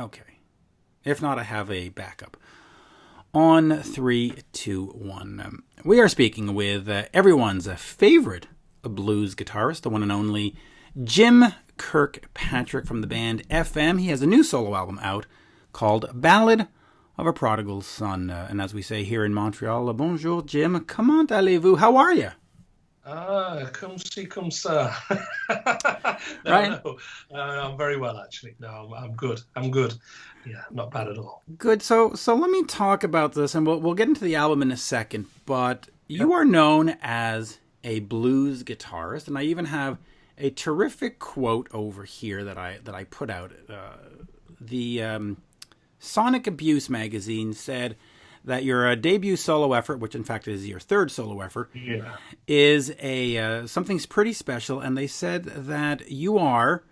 Okay. If not, I have a backup. On three, two, one. We are speaking with everyone's favorite blues guitarist, the one and only Jim Kirkpatrick from the band FM. He has a new solo album out called Ballad of a Prodigal Son. And as we say here in Montreal, bonjour, Jim. Comment allez-vous? How are you? Come see, come sir. No, Right? no, I'm very well actually. No, I'm good. I'm good. Yeah, not bad at all. Good. So let me talk about this, and we'll get into the album in a second. But Yeah, you are known as a blues guitarist, and I even have a terrific quote over here that I put out. The Sonic Abuse magazine said that your debut solo effort, which in fact is your third solo effort, yeah, is a something's pretty special, and they said that you are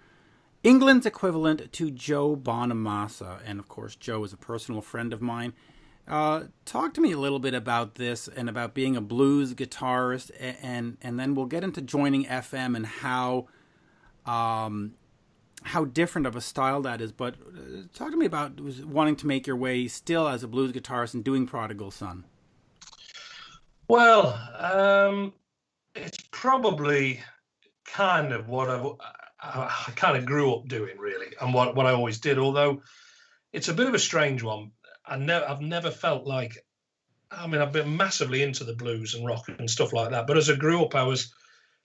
England's equivalent to Joe Bonamassa, and of course, Joe is a personal friend of mine. Talk to me a little bit about this and about being a blues guitarist, and then we'll get into joining FM and how different of a style that is. But talk to me about wanting to make your way still as a blues guitarist and doing Prodigal Son. Well, it's probably kind of what I kind of grew up doing, really, and what I always did. Although it's a bit of a strange one. I've never felt like. I mean, I've been massively into the blues and rock and stuff like that. But as I grew up, I was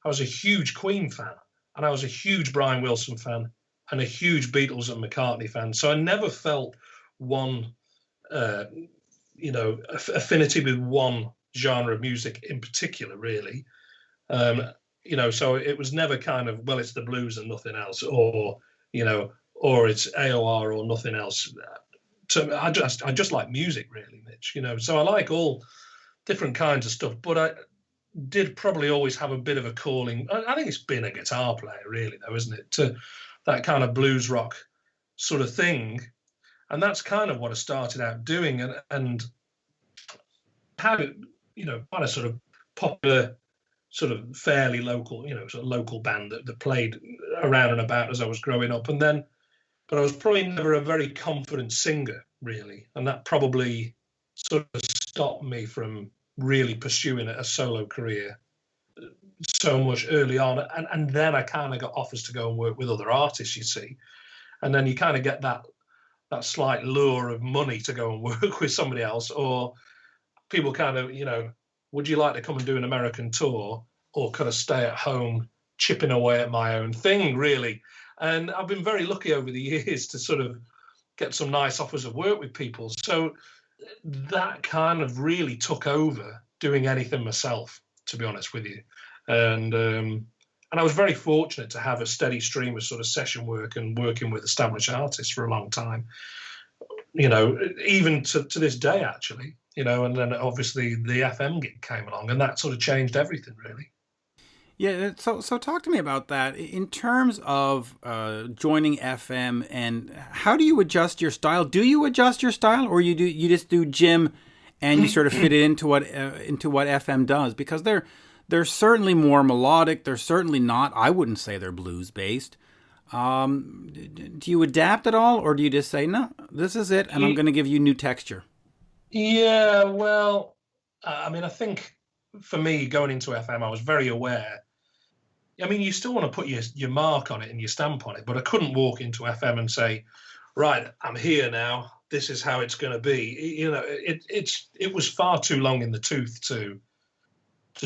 a huge Queen fan, and I was a huge Brian Wilson fan, and a huge Beatles and McCartney fan. So I never felt one, uh, affinity with one genre of music in particular, really. Um, so it was never kind of, well, it's the blues and nothing else, or it's AOR or nothing else. So I just like music, really, Mitch. So I like all different kinds of stuff, but I did probably always have a bit of a calling. I think it's being a guitar player, really, though, isn't it? To that kind of blues rock sort of thing, and that's kind of what I started out doing, and had it, quite a sort of popular, sort of fairly local, sort of local band that played around and about as I was growing up, and then, but I was probably never a very confident singer, really, and that probably sort of stopped me from really pursuing a solo career so much early on. And then I kind of got offers to go and work with other artists, you see. And then you kind of get that slight lure of money to go and work with somebody else, or people kind of, would you like to come and do an American tour, or could I stay at home chipping away at my own thing, really? And I've been very lucky over the years to sort of get some nice offers of work with people. So that kind of really took over doing anything myself, to be honest with you. And I was very fortunate to have a steady stream of sort of session work and working with established artists for a long time, even to this day, actually, and then obviously the FM gig came along, and that sort of changed everything, really. Yeah, so talk to me about that in terms of joining FM, and how do you adjust your style? Do you adjust your style, or you just do Jim, and you sort of fit it into what FM does? Because they're certainly more melodic. They're certainly not. I wouldn't say they're blues based. Do you adapt at all, or do you just say no? This is it, and I'm going to give you new texture. Yeah, well, I mean, I think for me going into FM, I was very aware. I mean, you still want to put your mark on it and your stamp on it, but I couldn't walk into FM and say, right, I'm here now. This is how it's going to be. It was far too long in the tooth to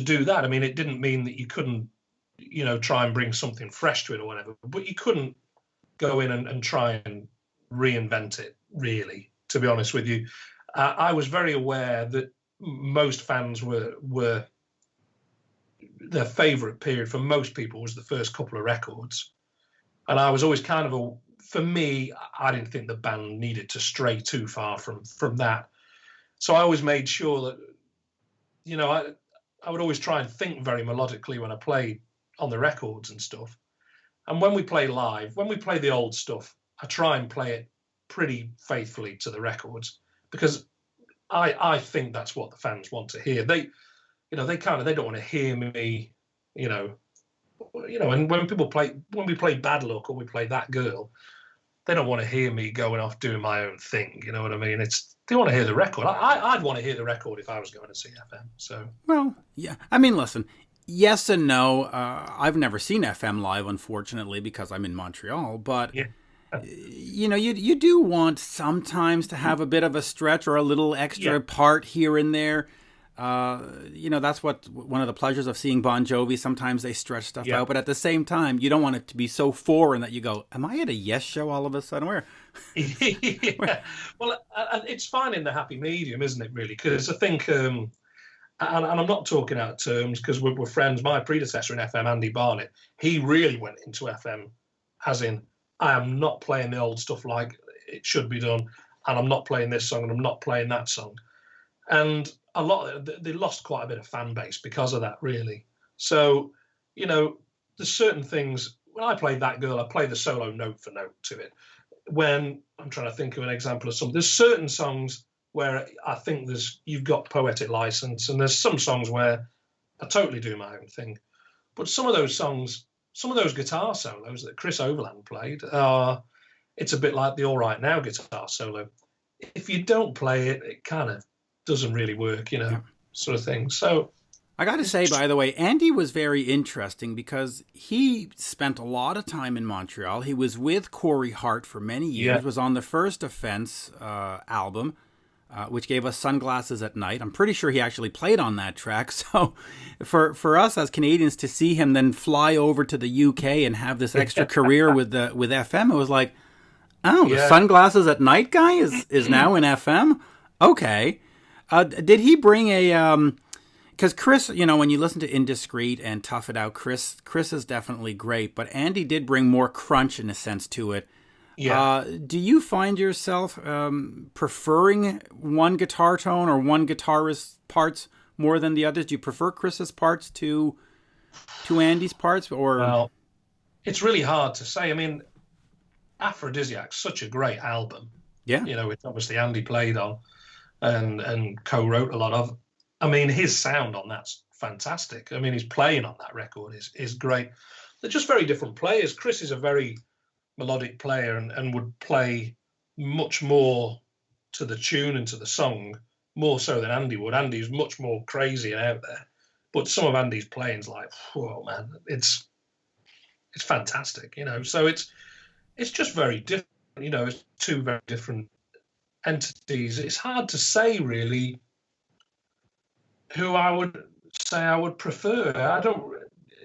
do that. I mean, it didn't mean that you couldn't, try and bring something fresh to it or whatever, but you couldn't go in and try and reinvent it, really, to be honest with you. I was very aware that most fans were their favorite period for most people was the first couple of records. And I was always kind of for me, I didn't think the band needed to stray too far from that. So I always made sure that, I would always try and think very melodically when I played on the records and stuff. And when we play live, when we play the old stuff, I try and play it pretty faithfully to the records, because I think that's what the fans want to hear. They don't want to hear me, and when we play Bad Luck or we play That Girl, they don't want to hear me going off doing my own thing. You know what I mean? They want to hear the record. I'd want to hear the record if I was going to see FM. So, well, yeah. I mean, listen, yes and no. I've never seen FM live, unfortunately, because I'm in Montreal. But yeah. you do want sometimes to have a bit of a stretch or a little extra part here and there. That's one of the pleasures of seeing Bon Jovi. Sometimes they stretch stuff out, but at the same time, you don't want it to be so foreign that you go, "Am I at a Yes show all of a sudden?" Where? Yeah. Well, it's fine in the happy medium, isn't it? Really, because I think, and I'm not talking out of terms because we're friends. My predecessor in FM, Andy Barnett, he really went into FM, as in, I am not playing the old stuff like it should be done, and I'm not playing this song, and I'm not playing that song, and they lost quite a bit of fan base because of that, really. So, there's certain things. When I played That Girl, I played the solo note for note to it. When I'm trying to think of an example of something, there's certain songs where I think you've got poetic license, and there's some songs where I totally do my own thing. But some of those songs, some of those guitar solos that Chris Overland played, it's a bit like the All Right Now guitar solo. If you don't play it, it kind of doesn't really work, sort of thing. So I got to say, by the way, Andy was very interesting because he spent a lot of time in Montreal. He was with Corey Hart for many years, was on the First Offense album, which gave us Sunglasses at Night. I'm pretty sure he actually played on that track. So for us as Canadians to see him then fly over to the UK and have this extra career with FM, it was like, oh, the Sunglasses at Night guy is now in FM? Okay. Did he bring a... Because Chris, when you listen to Indiscreet and Tough It Out, Chris is definitely great, but Andy did bring more crunch in a sense to it. Yeah. Do you find yourself preferring one guitar tone or one guitarist's parts more than the others? Do you prefer Chris's parts to Andy's parts? Or well, it's really hard to say. I mean, Aphrodisiac's such a great album. Yeah. Which obviously Andy played on and co-wrote a lot of. I mean, his sound on that's fantastic. I mean, his playing on that record is great. They're just very different players. Chris is a very melodic player and would play much more to the tune and to the song, more so than Andy would. Andy's much more crazy and out there. But some of Andy's playing's like, whoa, man, it's fantastic, So it's just very different, It's two very different entities. It's hard to say, really, who I would say I would prefer.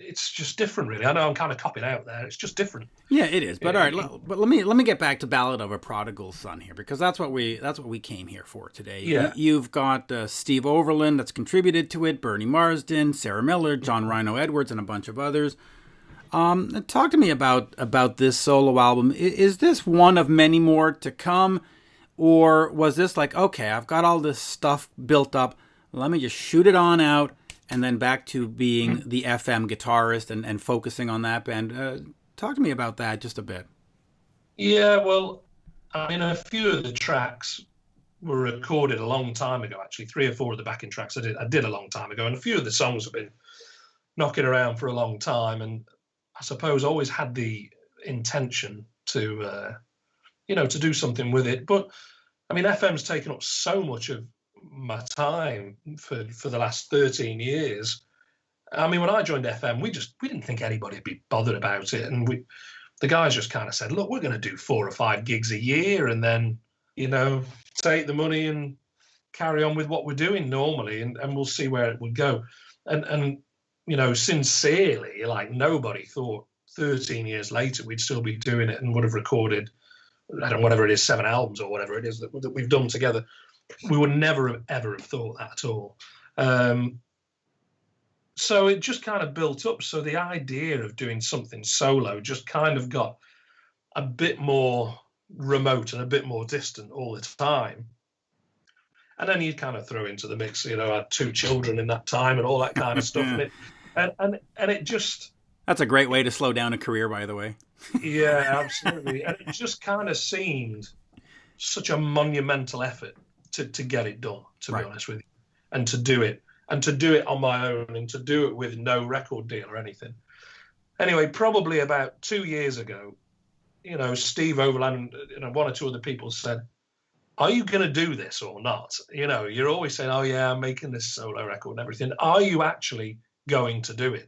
It's just different, really. I know I'm kind of copping out there. It's just different. Yeah, it is. But all right, but let me get back to Ballad of a Prodigal Son here, because that's what we came here for today. Yeah. You've got Steve Overland that's contributed to it, Bernie Marsden, Sarah Miller, John Rhino Edwards, and a bunch of others. Talk to me about this solo album. Is this one of many more to come, or was this like, okay, I've got all this stuff built up, let me just shoot it on out, and then back to being the FM guitarist and focusing on that band? Talk to me about that just a bit. Yeah, well, I mean, a few of the tracks were recorded a long time ago, actually. 3 or 4 of the backing tracks I did a long time ago, and a few of the songs have been knocking around for a long time, and I suppose always had the intention to, to do something with it. But, I mean, FM's taken up so much of my time for the last 13 years. I mean, when I joined FM, we didn't think anybody would be bothered about it, and the guys just kind of said, look, we're going to do 4 or 5 gigs a year, and then take the money and carry on with what we're doing normally, and we'll see where it would go. And sincerely, like, nobody thought 13 years later we'd still be doing it and would have recorded, I don't know, whatever it is, 7 albums or whatever it is that we've done together. We would never have ever have thought that at all. So it just kind of built up. So the idea of doing something solo just kind of got a bit more remote and a bit more distant all the time. And then you kind of throw into the mix, I had 2 children in that time and all that kind of stuff. And it just... That's a great way to slow down a career, by the way. Yeah, absolutely. And it just kind of seemed such a monumental effort to get it done, to be honest with you, and to do it on my own, and to do it with no record deal or anything. Anyway, probably about 2 years ago, Steve Overland and one or two other people said, are you going to do this or not? You're always saying, oh, yeah, I'm making this solo record and everything. Are you actually going to do it?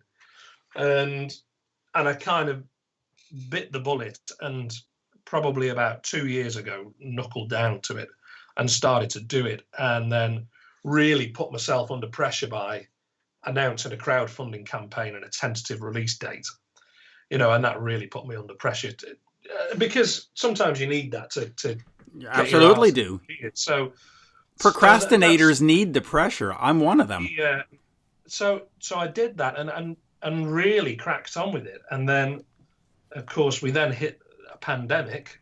And I kind of bit the bullet, and probably about 2 years ago, knuckled down to it and started to do it, and then really put myself under pressure by announcing a crowdfunding campaign and a tentative release date. And that really put me under pressure because sometimes you need that to you absolutely do. So procrastinators need the pressure. I'm one of them. Yeah. So I did that and really cracked on with it. And then, of course, we then hit a pandemic,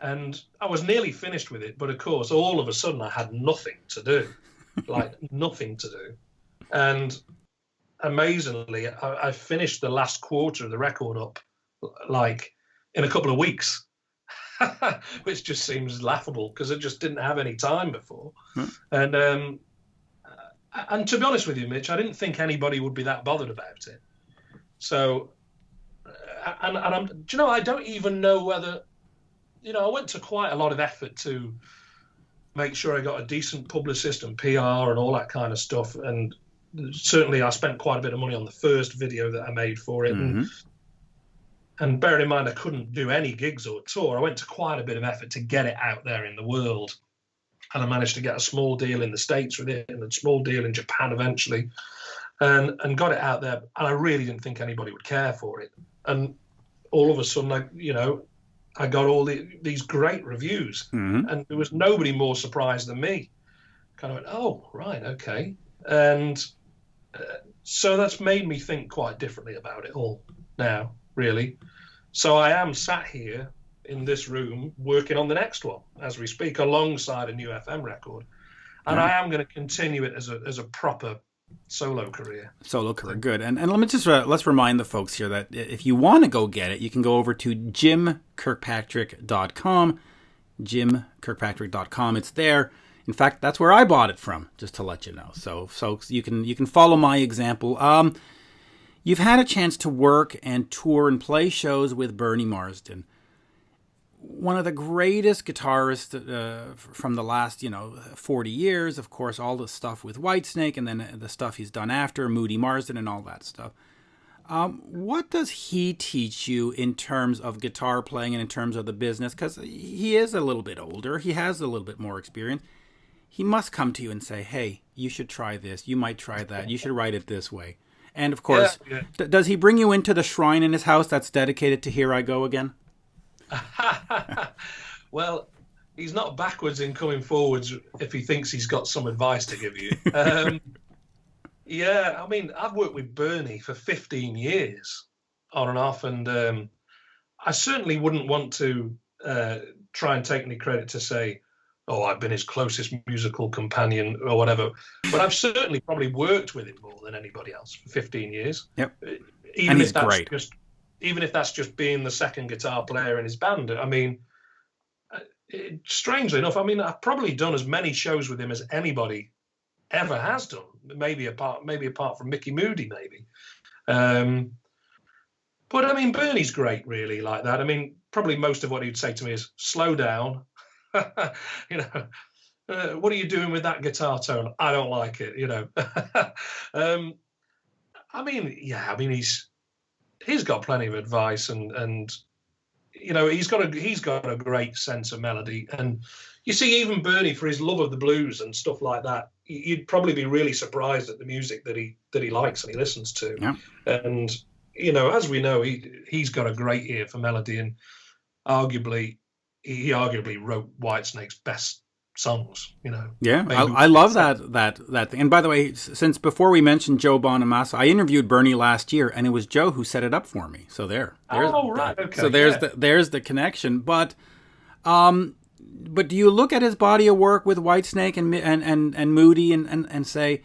and I was nearly finished with it. But of course, all of a sudden, I had nothing to do, like nothing to do. And amazingly, I finished the last quarter of the record up like in a couple of weeks, which just seems laughable because I just didn't have any time before. And to be honest with you, Mitch, I didn't think anybody would be that bothered about it. So, and I don't even know whether, I went to quite a lot of effort to make sure I got a decent publicist and PR and all that kind of stuff. And certainly I spent quite a bit of money on the first video that I made for it. Mm-hmm. And bearing in mind I couldn't do any gigs or tour, I went to quite a bit of effort to get it out there in the world. And I managed to get a small deal in the States with it and a small deal in Japan eventually, and got it out there. And I really didn't think anybody would care for it. And all of a sudden, I got all these great reviews. Mm-hmm. And there was nobody more surprised than me. Kind of went, oh, right, okay. And so that's made me think quite differently about it all now, really. So I am sat here in this room working on the next one as we speak, alongside a new FM record. And I am going to continue it as a proper solo career. Good. And let me just let's remind the folks here that if you want to go get it, you can go over to jimkirkpatrick.com. jimkirkpatrick.com. It's there. In fact, that's where I bought it from, just to let you know. So you can follow my example. You've had a chance to work and tour and play shows with Bernie Marsden, one of the greatest guitarists from the last 40 years. Of course, all the stuff with Whitesnake, and then the stuff he's done after, Moody Marsden and all that stuff. What does he teach you in terms of guitar playing and in terms of the business? Because he is a little bit older. He has a little bit more experience. He must come to you and say, hey, you should try this. You might try that. You should write it this way. And of course, does he bring you into the shrine in his house that's dedicated to Here I Go Again? Well, he's not backwards in coming forwards if he thinks he's got some advice to give you. Yeah, I mean, I've worked with Bernie for 15 years on and off, and I certainly wouldn't want to try and take any credit to say, oh, I've been his closest musical companion or whatever. But I've certainly probably worked with him more than anybody else for 15 years. Yep. Even if that's just being the second guitar player in his band. I mean, strangely enough, I've probably done as many shows with him as anybody ever has done. Maybe apart from Mickey Moody, maybe. But Bernie's great, really, like that. Probably most of what he'd say to me is, slow down. What are you doing with that guitar tone? I don't like it. He's got plenty of advice, and he's got a great sense of melody. And you see, even Bernie, for his love of the blues and stuff like that, you'd probably be really surprised at the music that he likes and he listens to. Yeah. And as we know, he's got a great ear for melody, and he arguably wrote Whitesnake's best songs. Yeah, I love that thing. And by the way, since before we mentioned Joe Bonamassa, I interviewed Bernie last year, and it was Joe who set it up for me. So there's okay. So there's the connection. But do you look at his body of work with Whitesnake and Moody and say,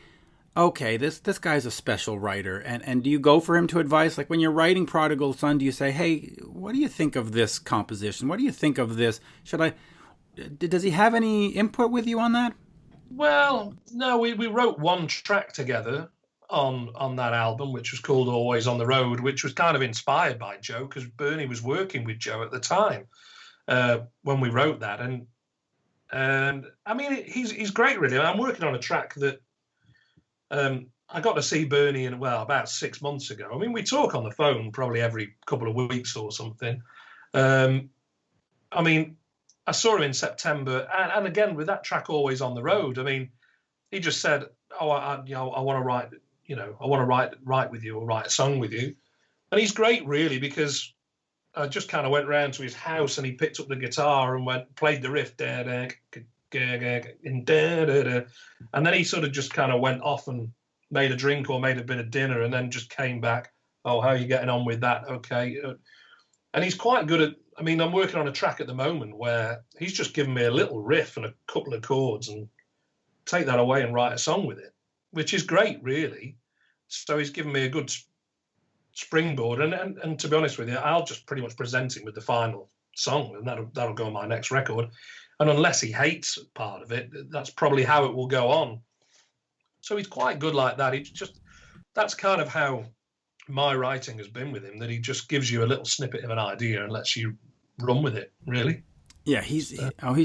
okay, this guy's a special writer, and do you go for him to advice? Like when you're writing Prodigal Son, do you say, hey, what do you think of this composition? What do you think of this? Does he have any input with you on that? Well, no, we wrote one track together on that album, which was called Always on the Road, which was kind of inspired by Joe, because Bernie was working with Joe at the time when we wrote that. And I mean, he's great, really. I'm working on a track that I got to see Bernie in, well, about 6 months ago. I mean, we talk on the phone probably every couple of weeks or something. I mean, I saw him in September, and again with that track Always on the Road. I mean, he just said, "Oh, I want to write, I want to write with you, or write a song with you." And he's great, really, because I just kind of went round to his house and he picked up the guitar and played the riff, and then he sort of just kind of went off and made a drink or made a bit of dinner, and then just came back. "Oh, how are you getting on with that?" Okay. And he's quite good at, I mean, I'm working on a track at the moment where he's just given me a little riff and a couple of chords and take that away and write a song with it, which is great, really. So he's given me a good springboard. And to be honest with you, I'll just pretty much present him with the final song, and that'll go on my next record. And unless he hates part of it, that's probably how it will go on. So he's quite good like that. That's kind of how my writing has been with him, that he just gives you a little snippet of an idea and lets you run with it, really. Yeah, he's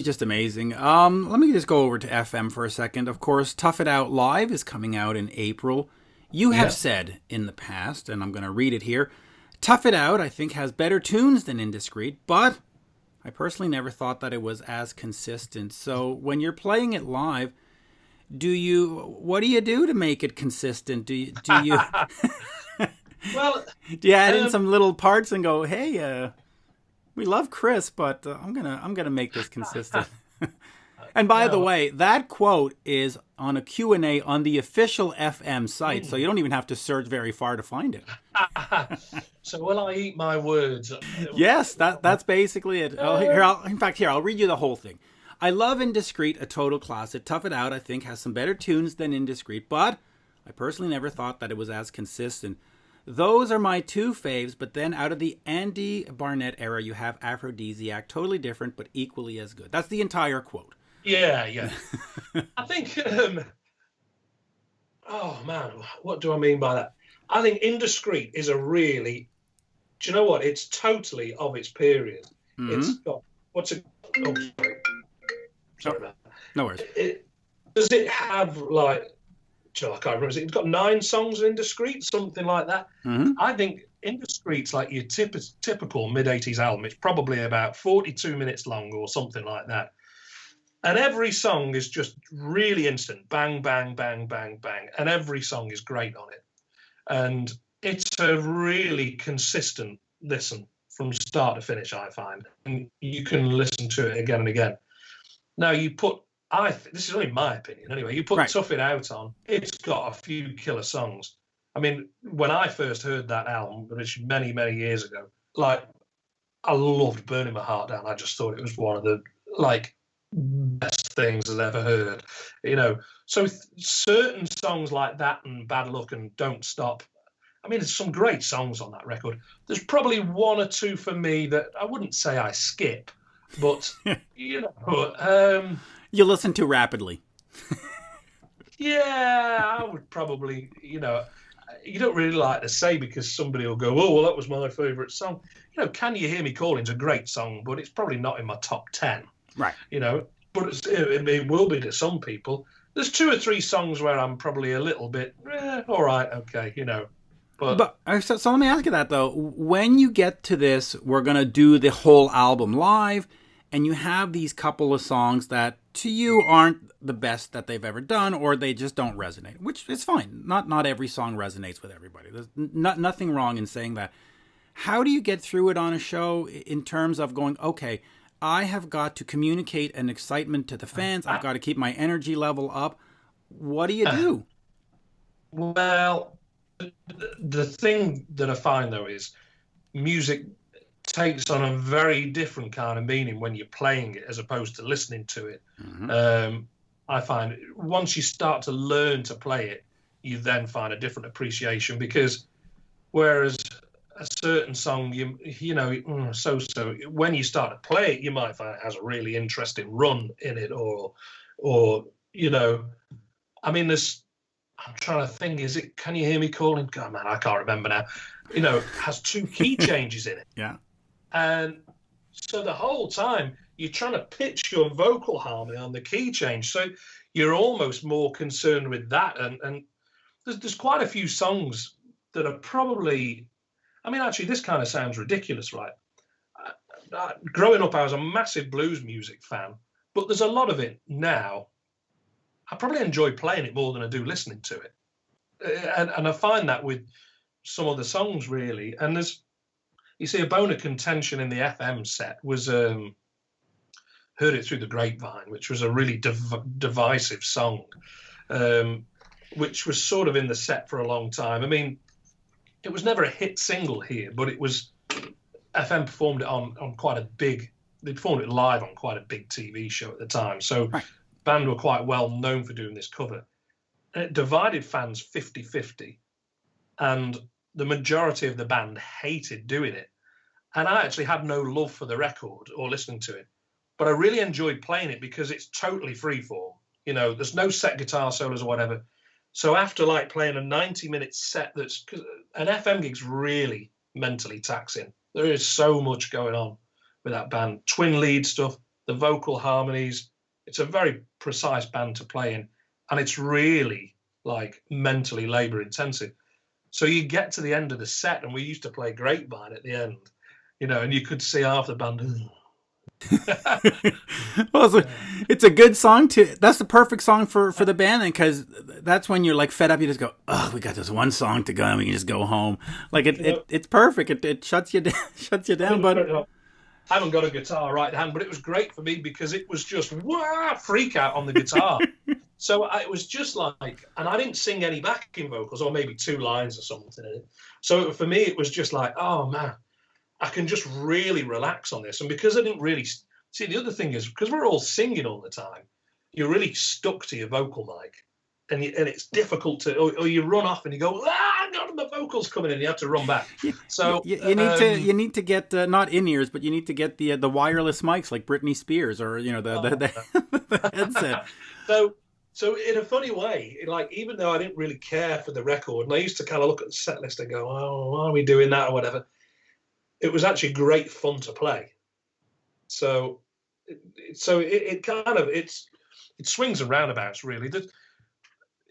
just amazing. Let me just go over to FM for a second. Of course, Tough It Out Live is coming out in April. You have said in the past, and I'm going to read it here, Tough It Out, I think, has better tunes than Indiscreet, but I personally never thought that it was as consistent. So when you're playing it live, what do you do to make it consistent? Do you Well, do you add in some little parts and go, "Hey, we love Chris, but I'm gonna make this consistent." And by the way, that quote is on a Q&A on the official FM site, so you don't even have to search very far to find it. So will I eat my words? Yes, that's basically it. I'll read you the whole thing. I love Indiscreet, a total classic. Tough It Out, I think, has some better tunes than Indiscreet, but I personally never thought that it was as consistent. Those are my two faves, but then out of the Andy Barnett era, you have Aphrodisiac, totally different, but equally as good. That's the entire quote. Yeah. I think, oh man, what do I mean by that? I think Indiscreet is do you know what? It's totally of its period. Mm-hmm. It's got, sorry about that. No worries. Does it have like, I can't remember. It's got 9 songs in Indiscreet, something like that. Mm-hmm. I think Indiscreet's like your typical mid-80s album. It's probably about 42 minutes long or something like that. And every song is just really instant. Bang, bang, bang, bang, bang. And every song is great on it. And it's a really consistent listen from start to finish, I find. And you can listen to it again and again. Now, this is only my opinion anyway, you put Tough It Out on, it's got a few killer songs. I mean, when I first heard that album, which many, many years ago, like, I loved Burning My Heart Down. I just thought it was one of the, like, best things I've ever heard. So certain songs like that and Bad Luck and Don't Stop, I mean, there's some great songs on that record. There's probably one or two for me that I wouldn't say I skip, but, you listen too rapidly. Yeah, I would probably, you don't really like to say, because somebody will go, "Oh, well, that was my favourite song." Can You Hear Me Calling's a great song, but it's probably not in my top 10. Right. But it will be to some people. There's 2 or 3 songs where I'm probably a little bit, all right, okay, But so let me ask you that, though. When you get to this, we're going to do the whole album live, and you have these couple of songs that to you aren't the best that they've ever done, or they just don't resonate, which is fine. Not every song resonates with everybody. There's nothing wrong in saying that. How do you get through it on a show in terms of going, okay, I have got to communicate an excitement to the fans. I've got to keep my energy level up. What do you do? Well, the thing that I find, though, is music takes on a very different kind of meaning when you're playing it as opposed to listening to it. Mm-hmm. I find once you start to learn to play it, you then find a different appreciation, because whereas a certain song, so when you start to play it, you might find it has a really interesting run in it, or I mean, I'm trying to think, is it Can You Hear Me Calling? God, man, I can't remember now. You know, has 2 key changes in it. Yeah. And so the whole time you're trying to pitch your vocal harmony on the key change. So you're almost more concerned with that. And there's quite a few songs that are probably, I mean, actually, this kind of sounds ridiculous, right? Growing up, I was a massive blues music fan, but there's a lot of it now. I probably enjoy playing it more than I do listening to it. And I find that with some of the songs, really. And there's, you see, a bone of contention in the FM set was Heard It Through the Grapevine, which was a really divisive song, which was sort of in the set for a long time. I mean, it was never a hit single here, but it was, FM performed it on quite a big, they performed it live on quite a big TV show at the time. So Right. band were quite well known for doing this cover. And it divided fans 50-50. And the majority of the band hated doing it. And I actually had no love for the record or listening to it. But I really enjoyed playing it because it's totally freeform. You know, there's no set guitar solos or whatever. So after like playing a 90-minute set, that's, cause an FM gig's really mentally taxing. There is so much going on with that band. Twin lead stuff, the vocal harmonies. It's a very precise band to play in. And it's really like mentally labor intensive. So you get to the end of the set, and we used to play Grapevine at the end, you know, and you could see half the band. Well, it's a good song that's the perfect song for the band, because that's when you're like fed up. You just go, oh, we got this one song to go, and we can just go home. Like it's perfect. It shuts you down. Shuts you down. But I haven't got a guitar right hand, but it was great for me because it was just freak out on the guitar. So it was just like, and I didn't sing any backing vocals, or maybe 2 lines or something in it. So for me, it was just like, oh man, I can just really relax on this. And because I didn't really see, the other thing is, because we're all singing all the time, you're really stuck to your vocal mic, and it's difficult to, or you run off and you go, God, my vocals coming in, you have to run back. So you need to get not in ears, but you need to get the wireless mics like Britney Spears, or you know the headset. So in a funny way, like, even though I didn't really care for the record, and I used to kind of look at the set list and go, oh, why are we doing that or whatever? It was actually great fun to play. So it kind of, it swings and roundabouts, really.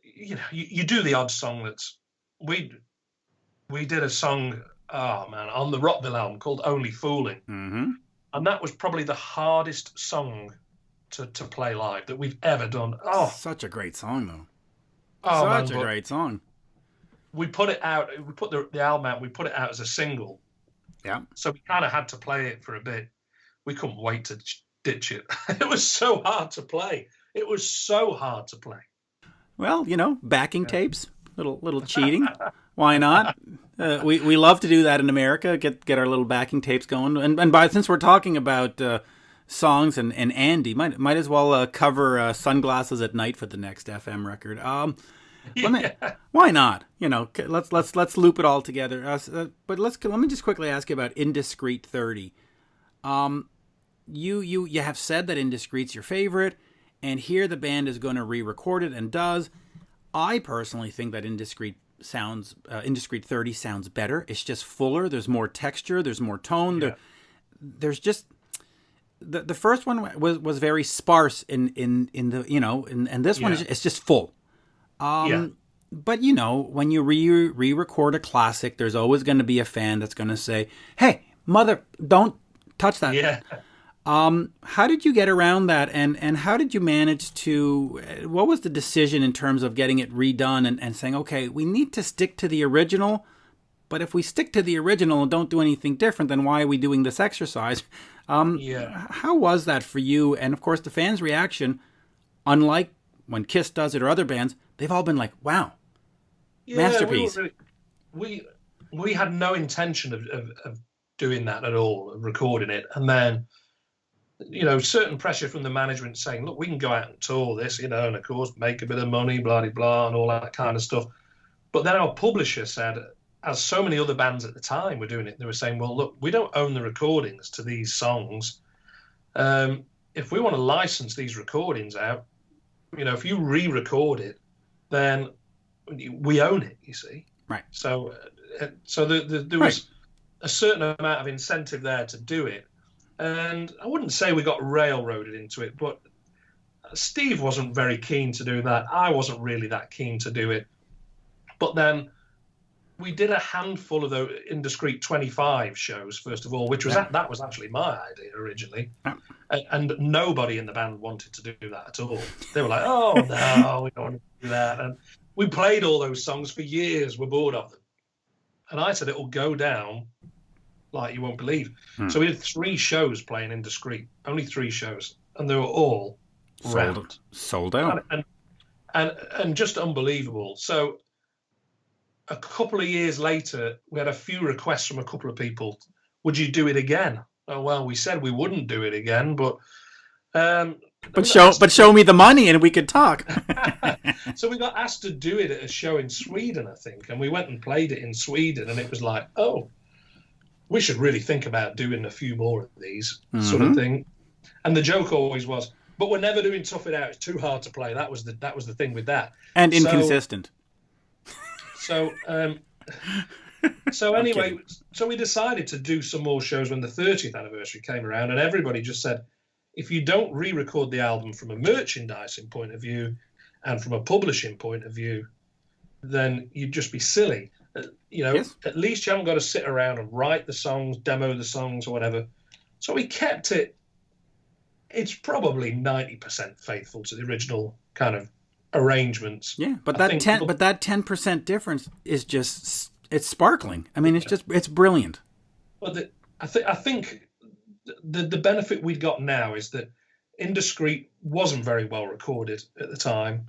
You know, you do the odd song that's, we did a song, oh man, on the Rockville album called Only Fooling. Mm-hmm. And that was probably the hardest song to play live that we've ever done. Oh, such a great song, though. Oh, such a great song. We put it out. We put the album out. We put it out as a single. Yeah. So we kind of had to play it for a bit. We couldn't wait to ditch it. It was so hard to play. It was so hard to play. Well, you know, backing tapes, little cheating. Why not? We love to do that in America. Get our little backing tapes going. And since we're talking about songs and Andy, might as well cover Sunglasses at Night for the next FM record. Why not? You know, let's loop it all together. But let me just quickly ask you about Indiscreet 30. You have said that Indiscreet's your favorite, and here the band is going to re-record it and does. I personally think that Indiscreet 30 sounds better. It's just fuller. There's more texture. There's more tone. Yeah. There's just the first one was very sparse in the, you know, and this one is just full. But you know, when you re-record a classic, there's always going to be a fan that's going to say, "Hey, mother, don't touch that." Yeah. How did you get around that, and how did you manage to? What was the decision in terms of getting it redone and saying, "Okay, we need to stick to the original"? But if we stick to the original and don't do anything different, then why are we doing this exercise? How was that for you? And of course, the fans' reaction, unlike when Kiss does it or other bands, they've all been like, "Wow, masterpiece." We had no intention of doing that at all, of recording it, and then, you know, certain pressure from the management saying, "Look, we can go out and tour this, you know, and of course make a bit of money, blah blah blah, and all that kind of stuff." But then our publisher said, as so many other bands at the time were doing it, they were saying, well, look, we don't own the recordings to these songs. If we want to license these recordings out, you know, if you re-record it, then we own it, you see. Right. So there was a certain amount of incentive there to do it. And I wouldn't say we got railroaded into it, but Steve wasn't very keen to do that. I wasn't really that keen to do it. But then we did a handful of the Indiscreet 25 shows, first of all, which was that was actually my idea originally. And nobody in the band wanted to do that at all. They were like, oh, no, we don't want to do that. And we played all those songs for years. We're bored of them. And I said, it will go down like you won't believe. So we did 3 shows playing Indiscreet, only 3 shows. And they were all sold out. And just unbelievable. So a couple of years later, we had a few requests from a couple of people. Would you do it again? Oh, well, we said we wouldn't do it again, but show me the money and we could talk. So we got asked to do it at a show in Sweden, I think, and we went and played it in Sweden, and it was like, oh, we should really think about doing a few more of these sort of thing. And the joke always was, but we're never doing Tough It Out. It's too hard to play. That was the thing with that. And inconsistent. So anyway, so we decided to do some more shows when the 30th anniversary came around, and everybody just said, if you don't re-record the album from a merchandising point of view and from a publishing point of view, then you'd just be silly. At least you haven't got to sit around and write the songs, demo the songs or whatever. So we kept it. It's probably 90% faithful to the original kind of arrangements. Yeah, but that 10% difference is just, it's sparkling. I mean, it's brilliant. But I think the benefit we've got now is that Indiscreet wasn't very well recorded at the time.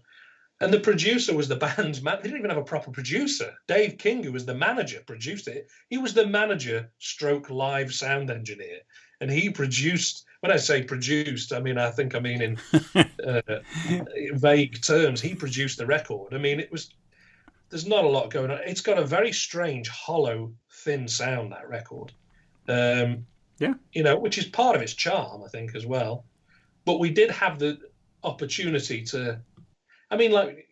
And the producer was the band's man. They didn't even have a proper producer. Dave King, who was the manager, produced it. He was the manager stroke live sound engineer. And he produced, when I say produced, I mean in vague terms. He produced the record. I mean, there's not a lot going on. It's got a very strange, hollow, thin sound, that record. Which is part of its charm, I think, as well. But we did have the opportunity to, I mean, like,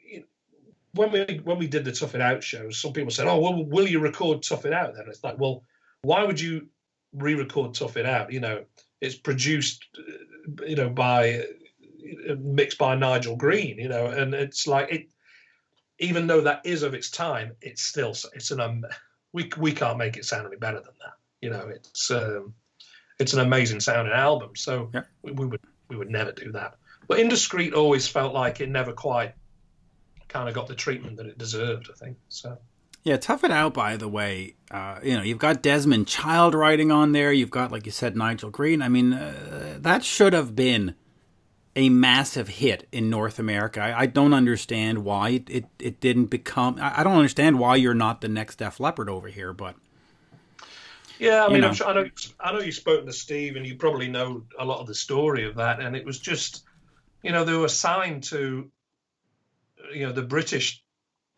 when we did the Tough It Out shows, some people said, oh, well, will you record Tough It Out then? It's like, well, why would you re-record Tough It Out? It's produced, mixed by Nigel Green, and it's like, even though that is of its time, we can't make it sound any better than that. It's an amazing sounding album. So we would never do that. But Indiscreet always felt like it never quite kind of got the treatment that it deserved, I think. So. Yeah, Tough It Out, by the way, you've got Desmond Child writing on there. You've got, like you said, Nigel Green. I mean, that should have been a massive hit in North America. I don't understand why it didn't become... I don't understand why you're not the next Def Leppard over here, but... Yeah, I mean, I'm sure, I know you've spoken to Steve, and you probably know a lot of the story of that, and it was just... they were signed to, the British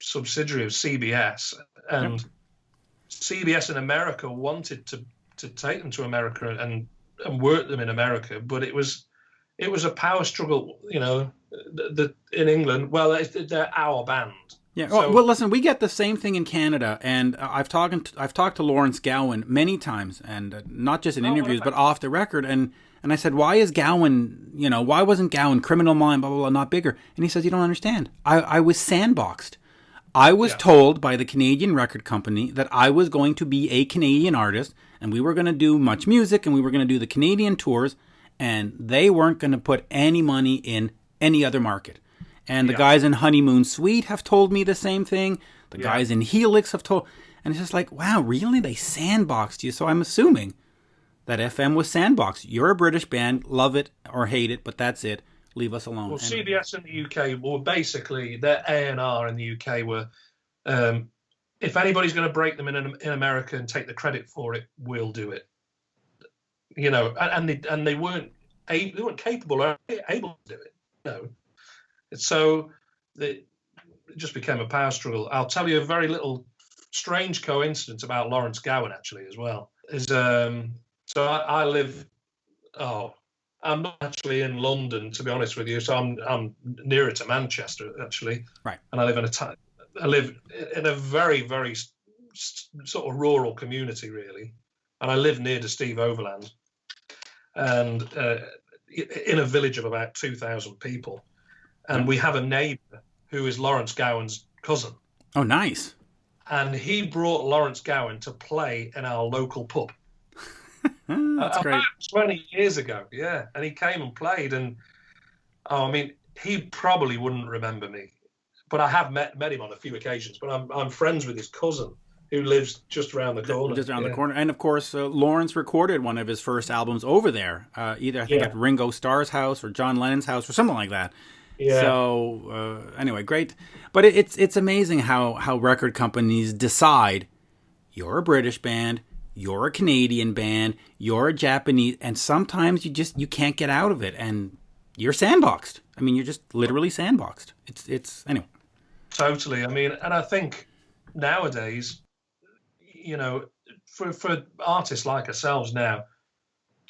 subsidiary of CBS, and CBS in America wanted to take them to America and work them in America, but it was a power struggle, in England. Well, they're our band. Yeah. Well, listen, we get the same thing in Canada, and I've talked to Lawrence Gowan many times, and not just in interviews, but off the record, and I said, why is Gowan, why wasn't Gowan, Criminal Mind, blah, blah, blah, not bigger? And he says, you don't understand. I was sandboxed. I was told by the Canadian record company that I was going to be a Canadian artist, and we were going to do Much Music, and we were going to do the Canadian tours, and they weren't going to put any money in any other market. And the guys in Honeymoon Suite have told me the same thing. The guys in Helix have told... And it's just like, wow, really? They sandboxed you? So I'm assuming that FM was sandboxed. You're a British band, love it or hate it, but that's it. Leave us alone. Well, CBS in the UK were basically, their A&R in the UK were, if anybody's going to break them in America and take the credit for it, we'll do it. And they weren't capable or able to do it. So it just became a power struggle. I'll tell you a very little strange coincidence about Lawrence Gowan, actually, as well. So I live... I'm not actually in London, to be honest with you. So I'm nearer to Manchester, actually. Right. And I live in I live in a very, very sort of rural community, really, and I live near to Steve Overland, and in a village of about 2,000 people, and we have a neighbour who is Lawrence Gowan's cousin. Oh, nice. And he brought Lawrence Gowan to play in our local pub. That's great. About 20 years ago, yeah. And he came and played, and I mean, he probably wouldn't remember me, but I have met him on a few occasions. But I'm friends with his cousin, who lives just around the corner. Just around the corner. And, of course, Lawrence recorded one of his first albums over there, either, I think, at Ringo Starr's house or John Lennon's house or something like that. Yeah. So, anyway, great. But it's amazing how record companies decide you're a British band, you're a Canadian band, you're a Japanese, and sometimes you can't get out of it, and you're sandboxed. I mean, you're just literally sandboxed. It's anyway. Totally. I mean, and I think nowadays, you know, for artists like ourselves now,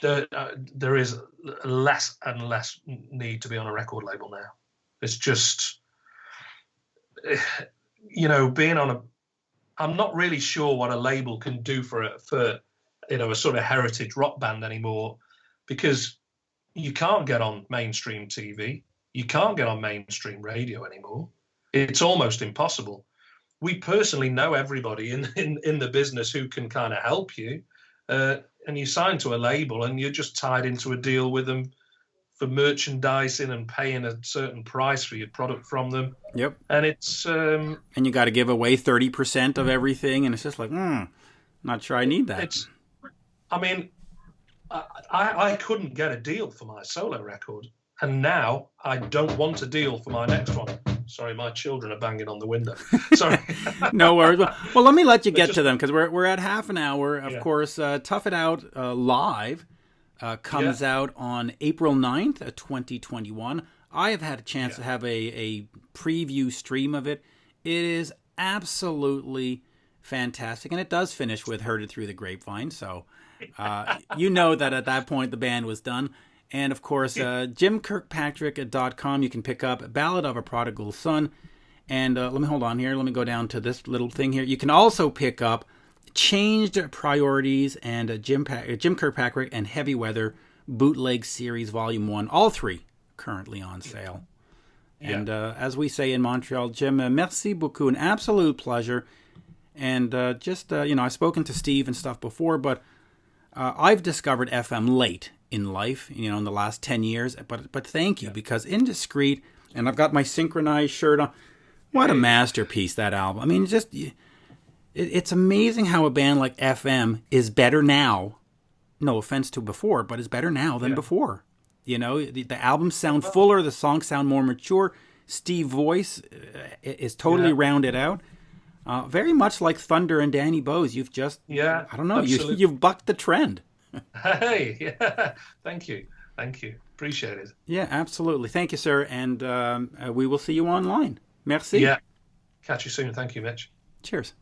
there is less and less need to be on a record label now. It's just, you know, being on a, I'm not really sure what a label can do for you know, a sort of heritage rock band anymore, because you can't get on mainstream TV, you can't get on mainstream radio anymore. It's almost impossible. We personally know everybody in the business who can kind of help you, and you sign to a label and you're just tied into a deal with them for merchandising and paying a certain price for your product from them. Yep. And it's and you got to give away 30% of everything, and it's just like, not sure I need that. I mean, I couldn't get a deal for my solo record, and now I don't want a deal for my next one. Sorry, my children are banging on the window. Sorry. No worries. Well, let me let you get to them, because we're at half an hour. Of course, Tough It Out live comes out on April 9th, 2021. I have had a chance to have a preview stream of it. It is absolutely fantastic, and it does finish with Heard It Through the Grapevine, so you know that at that point the band was done. And, of course, JimKirkpatrick.com, you can pick up Ballad of a Prodigal Son. And let me hold on here. Let me go down to this little thing here. You can also pick up Changed Priorities and Jim Kirkpatrick and Heavy Weather Bootleg Series Volume 1. All three currently on sale. Yeah. And as we say in Montreal, Jim, merci beaucoup. An absolute pleasure. And you know, I've spoken to Steve and stuff before, but I've discovered FM late in life, you know, in the last 10 years. But thank you, because Indiscreet, and I've got my synchronized shirt on. What a masterpiece, that album. I mean, just it's amazing how a band like FM is better now. No offense to before, but is better now than before. You know, the albums sound fuller, the songs sound more mature. Steve's voice is totally rounded out. Very much like Thunder and Danny Bowes. You've just, I don't know, you've bucked the trend. Hey, yeah, thank you. Appreciate it. Yeah, absolutely. Thank you, sir. And we will see you online. Merci. Yeah. Catch you soon. Thank you, Mitch. Cheers.